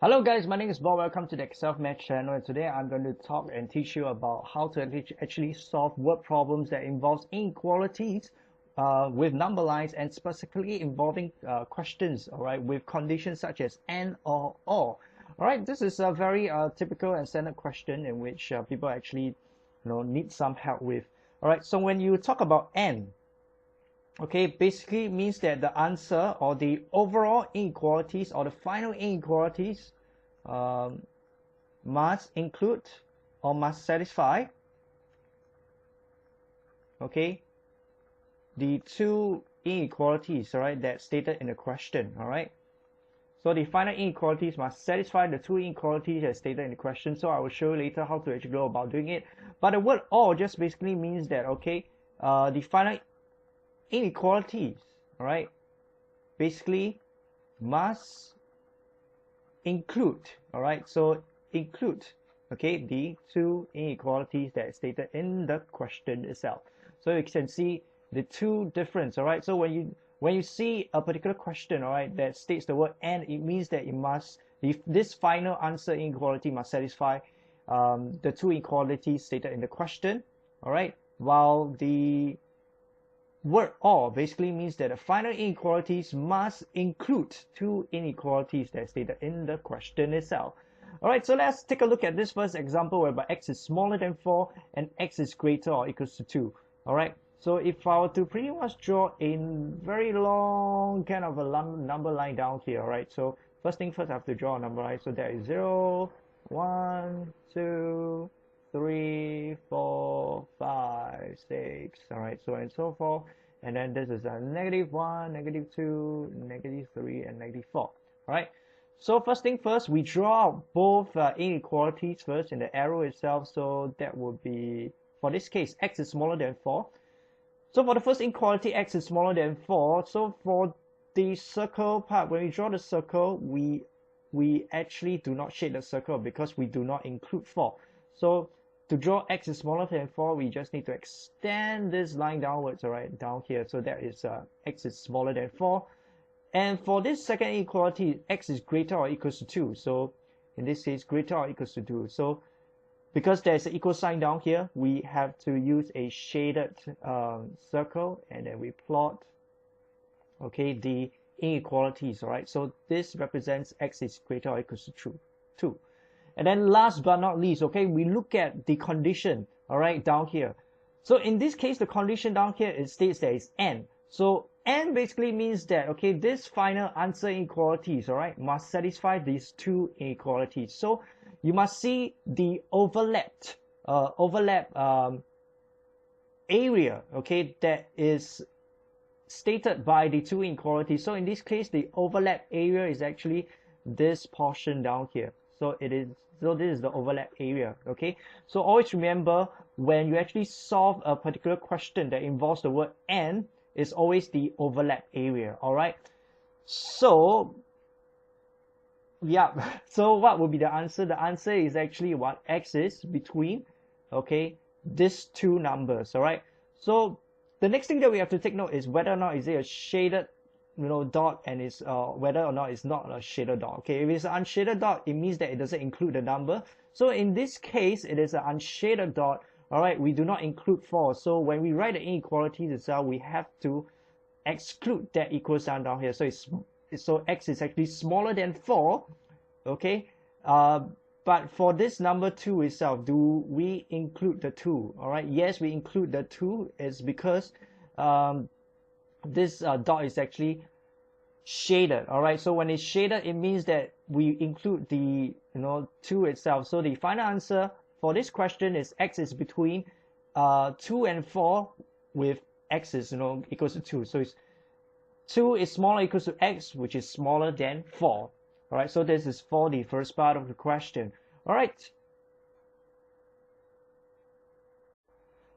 Hello guys, my name is Bob. Welcome to the Excel Math channel, and today I'm going to talk and teach you about how to actually solve word problems that involves inequalities with number lines, and specifically involving questions, all right, with conditions such as and or. All right, this is a very typical and standard question in which people actually need some help with. All right, so when you talk about and, okay, basically means that the answer or the overall inequalities or the final inequalities must include or must satisfy, okay, the two inequalities, all right, that's stated in the question. All right, so the final inequalities must satisfy the two inequalities as stated in the question. So I will show you later how to actually go about doing it, but the word or just basically means that, okay, the final inequalities, all right, basically must include, all right, so include, okay, the two inequalities that is stated in the question itself. So you can see the two difference, all right. So when you see a particular question, all right, that states the word and, it means that it must, this final answer inequality must satisfy the two inequalities stated in the question, all right, while the word or basically means that the final inequalities must include two inequalities that are stated in the question itself. Alright, so let's take a look at this first example whereby x is smaller than 4 and x is greater or equals to 2. Alright, so if I were to pretty much draw a very long kind of a number line down here, alright, so first thing first I have to draw a number line. So there is 0, 1, 2, 3, 4, 5, 6, all right, so on and so forth. And then this is a -1, -2, -3, and -4. All right, so first thing first, we draw out both inequalities first in the arrow itself. So that would be, for this case, x is smaller than 4. So for the first inequality, x is smaller than 4. So for the circle part, when we draw the circle, we actually do not shade the circle because we do not include 4. So to draw x is smaller than 4, we just need to extend this line downwards, all right, down here. So that is x is smaller than 4. And for this second inequality, x is greater or equals to 2. So in this case, greater or equals to 2. So because there's an equal sign down here, we have to use a shaded circle, and then we plot, okay, the inequalities, all right. So this represents x is greater or equals to 2. And then last but not least, okay, we look at the condition, all right, down here. So in this case, the condition down here, it states that it's and. So and basically means that, okay, this final answer inequalities, all right, must satisfy these two inequalities. So you must see the overlap area, okay, that is stated by the two inequalities. So in this case, the overlap area is actually this portion down here. So this is the overlap area, okay? So always remember, when you actually solve a particular question that involves the word and, it's always the overlap area, all right? So yeah, so what would be the answer? The answer is actually what? X is between, okay, these two numbers, all right? So the next thing that we have to take note is whether or not is it a shaded dot, and is whether or not it's not a shaded dot. Okay, if it's an unshaded dot, it means that it doesn't include the number. So in this case, it is an unshaded dot. All right, we do not include 4. So when we write the inequalities itself, we have to exclude that equal sign down here. So so x is actually smaller than 4. Okay, but for this number 2 itself, do we include the 2? All right, yes, we include the 2. It's because this dot is actually shaded, all right? So when it's shaded, it means that we include the 2 itself. So the final answer for this question is x is between 2 and 4, with x is equals to 2. So it's 2 is smaller or equals to x, which is smaller than 4. All right, so this is for the first part of the question. All right.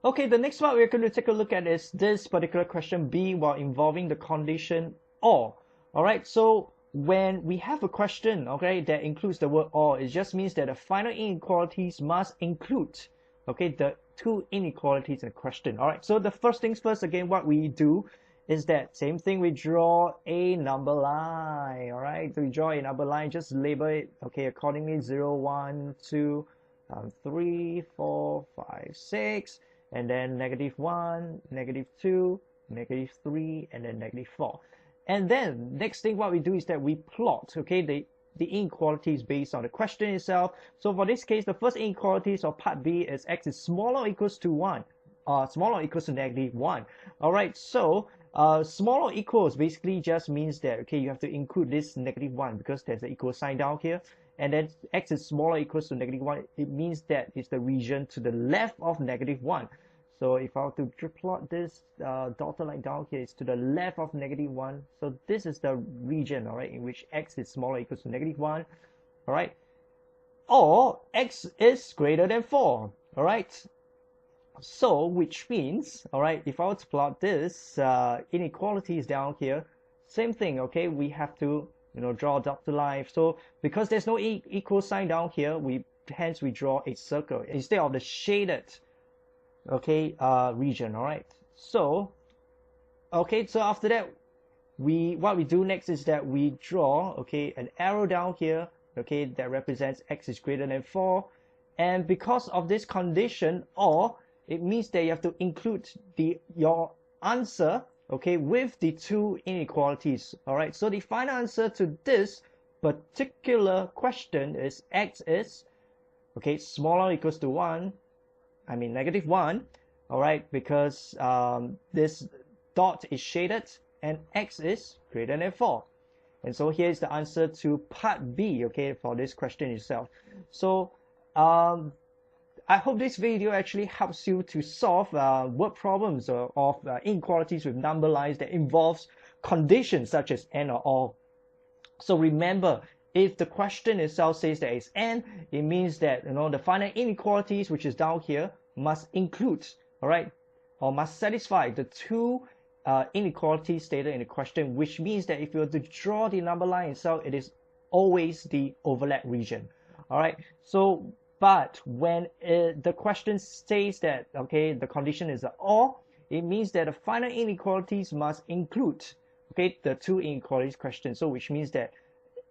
Okay, the next part we're going to take a look at is this particular question B, while involving the condition or. All right, so when we have a question, okay, that includes the word or, it just means that the final inequalities must include, okay, the two inequalities in question. All right, so the first things first, again, what we do is that same thing, we draw a number line. All right, so we draw a number line, just label it, okay, accordingly, 0, 1, 2, 3, 4, 5, 6, and then -1, -2, -3, and then -4. And then next thing what we do is that we plot, okay, the inequalities based on the question itself. So for this case, the first inequalities of part B is x is smaller or equals to 1, smaller or equals to -1. All right, so smaller or equals basically just means that, okay, you have to include this -1 because there's an equal sign down here. And then x is smaller or equals to -1, it means that it's the region to the left of -1. So if I were to plot this dotted line down here, it's to the left of -1. So this is the region, all right, in which x is smaller or equals to -1, all right? Or x is greater than 4, all right? So, which means, all right, if I were to plot this inequalities down here, same thing, okay? We have to, draw a dotted line. So because there's no equal sign down here, hence we draw a circle instead of the shaded, okay, region. All right, so after that, what we do next is that we draw, okay, an arrow down here, okay, that represents x is greater than 4. And because of this condition, or it means that you have to include your answer, okay, with the two inequalities. All right, so the final answer to this particular question is x is, okay, smaller or equals to 1, I mean -1, all right, because this dot is shaded and x is greater than 4. And so here is the answer to part B, okay, for this question itself. So I hope this video actually helps you to solve word problems of inequalities with number lines that involves conditions such as and or or. So remember, if the question itself says that it's n, it means that, the finite inequalities, which is down here, must include, all right, or must satisfy the two inequalities stated in the question, which means that if you were to draw the number line itself, it is always the overlap region. All right, so but when the question says that, okay, the condition is or, it means that the final inequalities must include, okay, the two inequalities question. So which means that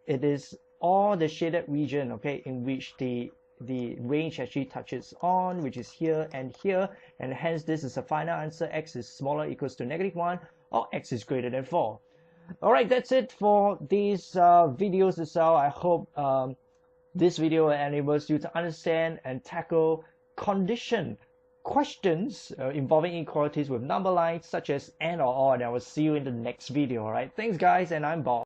it is all the shaded region, okay, in which the range actually touches on, which is here, and hence this is a final answer. X is smaller or equals to -1, or x is greater than 4. All right, that's it for these videos itself. I hope this video enables you to understand and tackle condition questions involving inequalities with number lines such as and or, and I will see you in the next video. All right, thanks guys, and I'm Bob.